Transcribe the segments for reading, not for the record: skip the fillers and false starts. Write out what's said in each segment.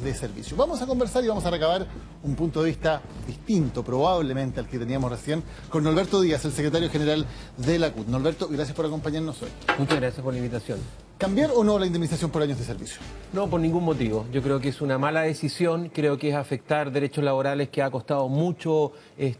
de servicio. Vamos a conversar y vamos a recabar un punto de vista distinto, probablemente al que teníamos recién, con Norberto Díaz, el secretario general de la CUT. Norberto, gracias por acompañarnos hoy. Muchas gracias por la invitación. ¿Cambiar o no la indemnización por años de servicio? No, por ningún motivo. Yo creo que es una mala decisión, creo que es afectar derechos laborales que ha costado mucho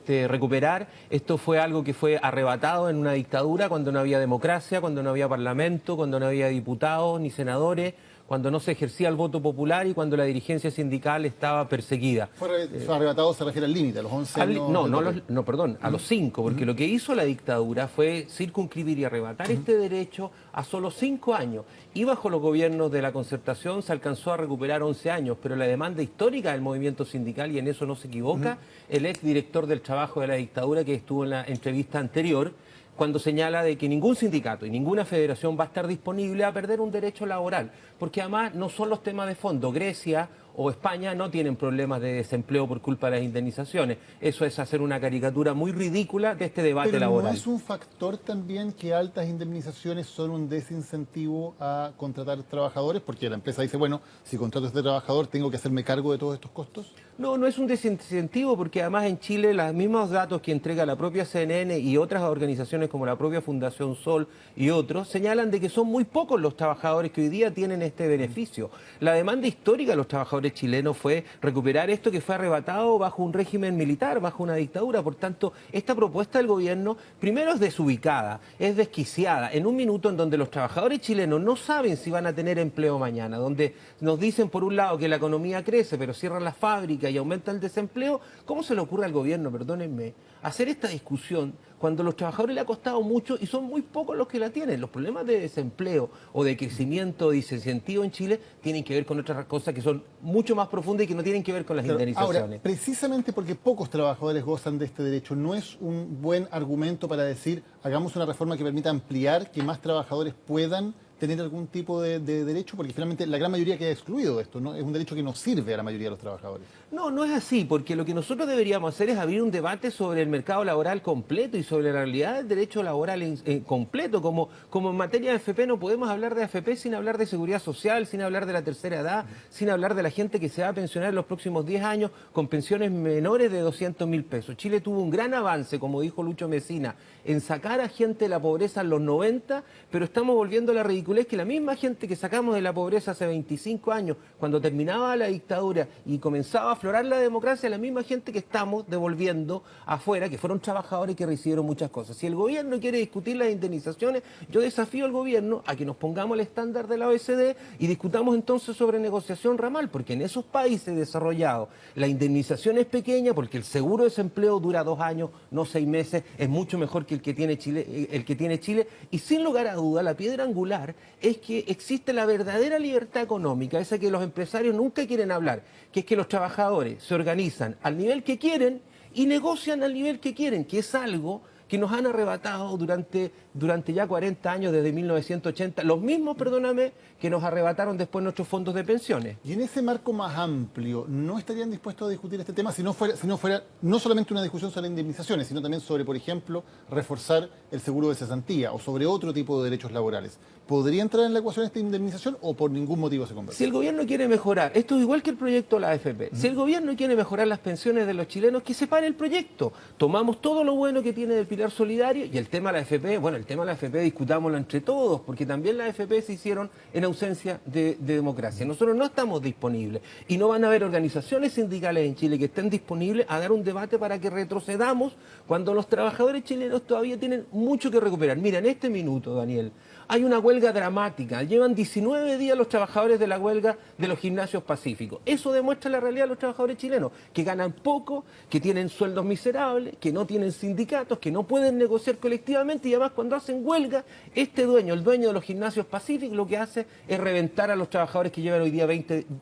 recuperar. Esto fue algo que fue arrebatado en una dictadura cuando no había democracia, cuando no había parlamento, cuando no había diputados ni senadores, cuando no se ejercía el voto popular y cuando la dirigencia sindical estaba perseguida. Fue arrebatado, se refiere al límite, a los 11 años. Perdón, a los 5, porque lo que hizo la dictadura fue circunscribir y arrebatar este derecho a solo 5 años. Y bajo los gobiernos de la Concertación se alcanzó a recuperar 11 años, pero la demanda histórica del movimiento sindical, y en eso no se equivoca, el exdirector del trabajo de la dictadura que estuvo en la entrevista anterior, cuando señala de que ningún sindicato y ninguna federación va a estar disponible a perder un derecho laboral, porque además no son los temas de fondo. Grecia o España no tienen problemas de desempleo por culpa de las indemnizaciones. Eso es hacer una caricatura muy ridícula de este debate laboral. ¿No es un factor también que altas indemnizaciones son un desincentivo a contratar trabajadores? Porque la empresa dice, bueno, si contrato a este trabajador, ¿tengo que hacerme cargo de todos estos costos? No, no es un desincentivo, porque además en Chile los mismos datos que entrega la propia CNN y otras organizaciones como la propia Fundación Sol y otros señalan de que son muy pocos los trabajadores que hoy día tienen este beneficio. La demanda histórica de los trabajadores chilenos fue recuperar esto que fue arrebatado bajo un régimen militar, bajo una dictadura. Por tanto, esta propuesta del gobierno primero es desubicada, es desquiciada, en un minuto en donde los trabajadores chilenos no saben si van a tener empleo mañana, donde nos dicen por un lado que la economía crece, pero cierran las fábricas y aumenta el desempleo. ¿Cómo se le ocurre al gobierno, perdónenme, hacer esta discusión cuando a los trabajadores le ha costado mucho y son muy pocos los que la tienen? Los problemas de desempleo o de crecimiento o desincentivo en Chile tienen que ver con otras cosas que son mucho más profundas y que no tienen que ver con las indemnizaciones. Ahora, precisamente porque pocos trabajadores gozan de este derecho, ¿no es un buen argumento para decir, hagamos una reforma que permita ampliar, que más trabajadores puedan tener algún tipo de derecho? Porque finalmente la gran mayoría queda excluido de esto, ¿no? Es un derecho que no sirve a la mayoría de los trabajadores. No, no es así, porque lo que nosotros deberíamos hacer es abrir un debate sobre el mercado laboral completo y sobre la realidad del derecho laboral completo. Como en materia de AFP no podemos hablar de AFP sin hablar de seguridad social, sin hablar de la tercera edad, sin hablar de la gente que se va a pensionar en los próximos 10 años con pensiones menores de 200.000 pesos. Chile tuvo un gran avance, como dijo Lucho Mesina, en sacar a gente de la pobreza en los 90, pero estamos volviendo a la ridiculez que la misma gente que sacamos de la pobreza hace 25 años, cuando terminaba la dictadura y comenzaba a aflorar la democracia, la misma gente que estamos devolviendo afuera, que fueron trabajadores que recibieron muchas cosas. Si el gobierno quiere discutir las indemnizaciones, yo desafío al gobierno a que nos pongamos el estándar de la OECD y discutamos entonces sobre negociación ramal, porque en esos países desarrollados la indemnización es pequeña, porque el seguro de desempleo dura 2 años, no 6 meses, es mucho mejor que el que tiene Chile, y sin lugar a duda la piedra angular es que existe la verdadera libertad económica, esa que los empresarios nunca quieren hablar, que es que los trabajadores se organizan al nivel que quieren y negocian al nivel que quieren, que es algo que nos han arrebatado durante ya 40 años, desde 1980, los mismos, perdóname, que nos arrebataron después nuestros fondos de pensiones. Y en ese marco más amplio, ¿no estarían dispuestos a discutir este tema si no fuera no solamente una discusión sobre indemnizaciones, sino también sobre, por ejemplo, reforzar el seguro de cesantía o sobre otro tipo de derechos laborales? ¿Podría entrar en la ecuación esta indemnización o por ningún motivo se conversa? Si el gobierno quiere mejorar, esto es igual que el proyecto de la AFP, si el gobierno quiere mejorar las pensiones de los chilenos, que se pare el proyecto. Tomamos todo lo bueno que tiene del pilar solidario y el tema de la AFP, bueno, el tema de la AFP discutámoslo entre todos, porque también las AFP se hicieron en ausencia de democracia. Nosotros no estamos disponibles y no van a haber organizaciones sindicales en Chile que estén disponibles a dar un debate para que retrocedamos cuando los trabajadores chilenos todavía tienen mucho que recuperar. Mira, en este minuto, Daniel, hay una huelga dramática. Llevan 19 días los trabajadores de la huelga de los gimnasios pacíficos. Eso demuestra la realidad de los trabajadores chilenos, que ganan poco, que tienen sueldos miserables, que no tienen sindicatos, que no pueden negociar colectivamente y además cuando hacen huelga, el dueño de los gimnasios pacíficos, lo que hace es reventar a los trabajadores que llevan hoy día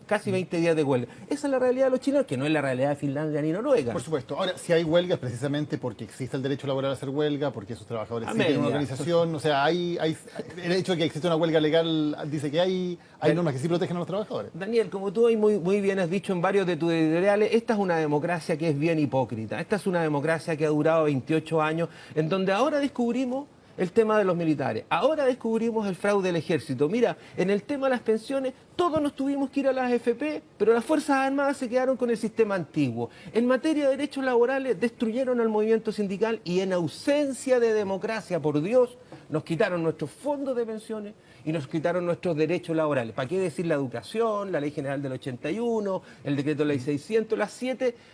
casi 20 días de huelga. Esa es la realidad de los chilenos, que no es la realidad de Finlandia ni Noruega. Por supuesto. Ahora, si hay huelgas, precisamente porque existe el derecho laboral a hacer huelga, porque esos trabajadores sí tienen una organización, o sea, el hecho de que existe una huelga legal dice que hay normas que sí protegen a los trabajadores. Daniel, como tú hoy muy bien has dicho en varios de tus editoriales, esta es una democracia que es bien hipócrita. Esta es una democracia que ha durado 28 años, en donde ahora descubrimos el tema de los militares. Ahora descubrimos el fraude del ejército. Mira, en el tema de las pensiones, todos nos tuvimos que ir a las AFP, pero las Fuerzas Armadas se quedaron con el sistema antiguo. En materia de derechos laborales, destruyeron al movimiento sindical y en ausencia de democracia, por Dios, nos quitaron nuestros fondos de pensiones y nos quitaron nuestros derechos laborales. ¿Para qué decir la educación, la Ley General del 81, el Decreto Ley 600,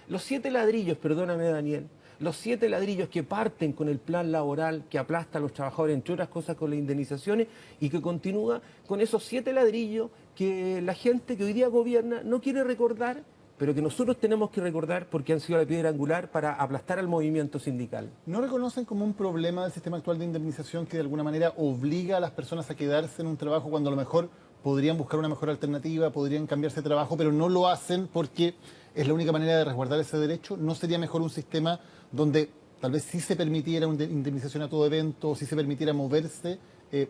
los siete ladrillos, perdóname Daniel, los 7 ladrillos que parten con el plan laboral que aplasta a los trabajadores, entre otras cosas con las indemnizaciones, y que continúa con esos 7 ladrillos que la gente que hoy día gobierna no quiere recordar, pero que nosotros tenemos que recordar porque han sido la piedra angular para aplastar al movimiento sindical. ¿No reconocen como un problema del sistema actual de indemnización que de alguna manera obliga a las personas a quedarse en un trabajo cuando a lo mejor podrían buscar una mejor alternativa, podrían cambiarse de trabajo, pero no lo hacen porque es la única manera de resguardar ese derecho? ¿No sería mejor un sistema donde tal vez sí se permitiera una indemnización a todo evento, sí se permitiera moverse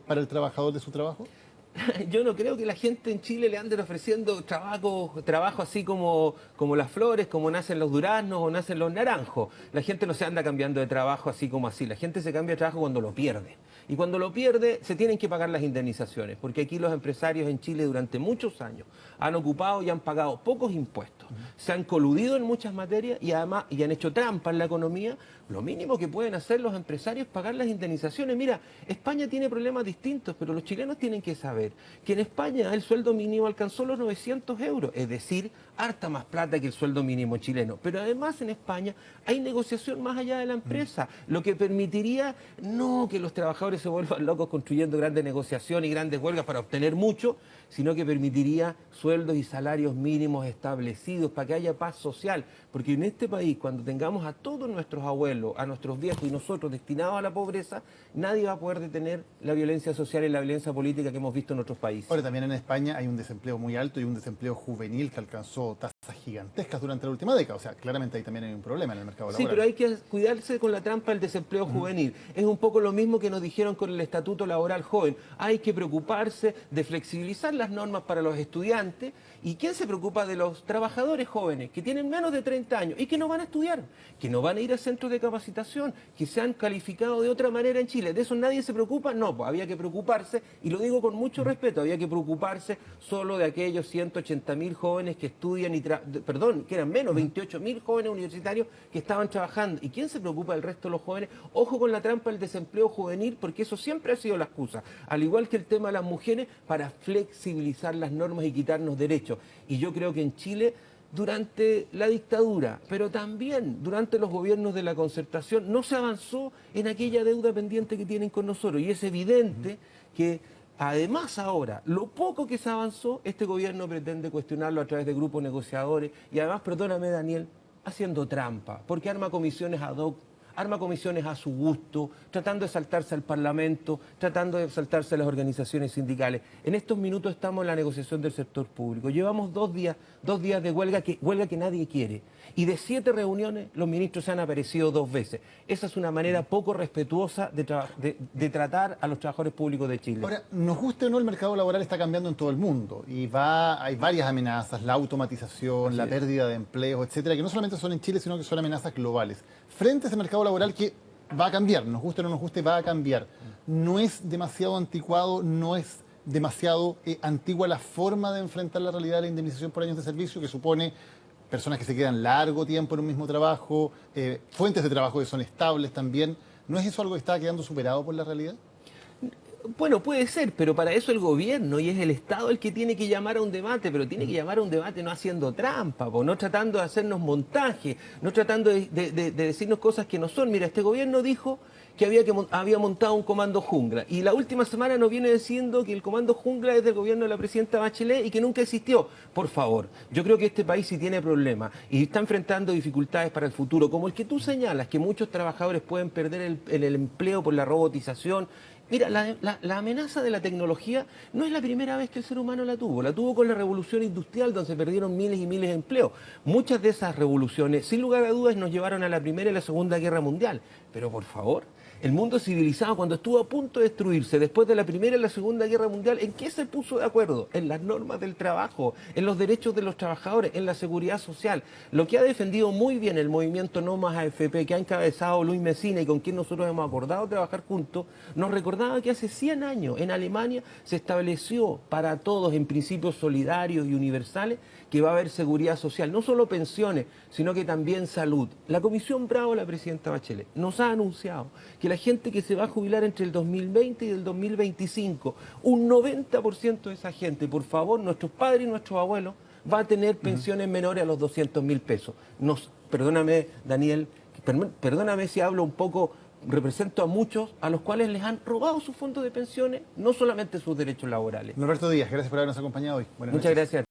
para el trabajador de su trabajo? Yo no creo que la gente en Chile le anden ofreciendo trabajo así como las flores, como nacen los duraznos o nacen los naranjos. La gente no se anda cambiando de trabajo así como así. La gente se cambia de trabajo cuando lo pierde. Y cuando lo pierde, se tienen que pagar las indemnizaciones, porque aquí los empresarios en Chile durante muchos años han ocupado y han pagado pocos impuestos. Se han coludido en muchas materias y además han hecho trampa en la economía. Lo mínimo que pueden hacer los empresarios es pagar las indemnizaciones. Mira, España tiene problemas distintos, pero los chilenos tienen que saber que en España el sueldo mínimo alcanzó los 900 euros, es decir, harta más plata que el sueldo mínimo chileno. Pero además en España hay negociación más allá de la empresa, lo que permitiría no que los trabajadores se vuelvan locos construyendo grandes negociaciones y grandes huelgas para obtener mucho, sino que permitiría sueldos y salarios mínimos establecidos para que haya paz social. Porque en este país, cuando tengamos a todos nuestros abuelos, a nuestros viejos y nosotros destinados a la pobreza, nadie va a poder detener la violencia social y la violencia política que hemos visto en otros países. Ahora, también en España hay un desempleo muy alto y un desempleo juvenil que alcanzó tasas gigantescas durante la última década. O sea, claramente ahí también hay un problema en el mercado laboral. Sí, pero hay que cuidarse con la trampa del desempleo juvenil. Es un poco lo mismo que nos dijeron con el Estatuto Laboral Joven. Hay que preocuparse de flexibilizar las normas para los estudiantes. ¿Y quién se preocupa de los trabajadores jóvenes que tienen menos de 30 años y que no van a estudiar, que no van a ir a centros de capacitación, que se han calificado de otra manera en Chile? ¿De eso nadie se preocupa? No, pues había que preocuparse, y lo digo con mucho respeto, había que preocuparse solo de aquellos 180.000 jóvenes que estudian que eran menos, 28.000 jóvenes universitarios que estaban trabajando. ¿Y quién se preocupa del resto de los jóvenes? Ojo con la trampa del desempleo juvenil, porque eso siempre ha sido la excusa, al igual que el tema de las mujeres, para flexibilizar las normas y quitarnos derechos. Y yo creo que en Chile, durante la dictadura, pero también durante los gobiernos de la Concertación, no se avanzó en aquella deuda pendiente que tienen con nosotros. Y es evidente que además ahora, lo poco que se avanzó, este gobierno pretende cuestionarlo a través de grupos negociadores y además, perdóname Daniel, haciendo trampa, porque arma comisiones ad hoc, arma comisiones a su gusto, tratando de saltarse al Parlamento, tratando de saltarse a las organizaciones sindicales. En estos minutos estamos en la negociación del sector público. Llevamos dos días de huelga que nadie quiere. Y de 7 reuniones, los ministros se han aparecido 2 veces. Esa es una manera poco respetuosa de tratar a los trabajadores públicos de Chile. Ahora, nos guste o no, el mercado laboral está cambiando en todo el mundo y hay varias amenazas, la automatización, la pérdida de empleos, etcétera, que no solamente son en Chile, sino que son amenazas globales. Frente a ese mercado laboral que va a cambiar, nos guste o no nos guste, va a cambiar. No es demasiado anticuado, no es demasiado antigua la forma de enfrentar la realidad de la indemnización por años de servicio, que supone personas que se quedan largo tiempo en un mismo trabajo, fuentes de trabajo que son estables también. ¿No es eso algo que está quedando superado por la realidad? Bueno, puede ser, pero para eso el gobierno y es el Estado el que tiene que llamar a un debate, pero tiene que llamar a un debate no haciendo trampa, no tratando de hacernos montaje, no tratando de decirnos cosas que no son. Mira, este gobierno dijo que había montado un comando jungla y la última semana nos viene diciendo que el comando jungla es del gobierno de la presidenta Bachelet y que nunca existió. Por favor, yo creo que este país sí tiene problemas y está enfrentando dificultades para el futuro, como el que tú señalas, que muchos trabajadores pueden perder el empleo por la robotización. Mira, la amenaza de la tecnología no es la primera vez que el ser humano la tuvo con la revolución industrial donde se perdieron miles y miles de empleos. Muchas de esas revoluciones, sin lugar a dudas, nos llevaron a la Primera y la Segunda Guerra Mundial. Pero por favor, El mundo civilizado, cuando estuvo a punto de destruirse después de la Primera y la Segunda Guerra Mundial, ¿en qué se puso de acuerdo? En las normas del trabajo, en los derechos de los trabajadores, en la seguridad social. Lo que ha defendido muy bien el movimiento No Más AFP, que ha encabezado Luis Mesina y con quien nosotros hemos acordado trabajar juntos, nos recordaba que hace 100 años en Alemania se estableció para todos en principios solidarios y universales que va a haber seguridad social, no solo pensiones, sino que también salud. La Comisión Bravo, la presidenta Bachelet, nos ha anunciado que la gente que se va a jubilar entre el 2020 y el 2025, un 90% de esa gente, por favor, nuestros padres y nuestros abuelos, va a tener pensiones menores a los 200.000 pesos. Perdóname, Daniel, perdóname si hablo un poco, represento a muchos a los cuales les han robado sus fondos de pensiones, no solamente sus derechos laborales. Norberto Díaz, gracias por habernos acompañado hoy. Buenas Muchas noches. gracias.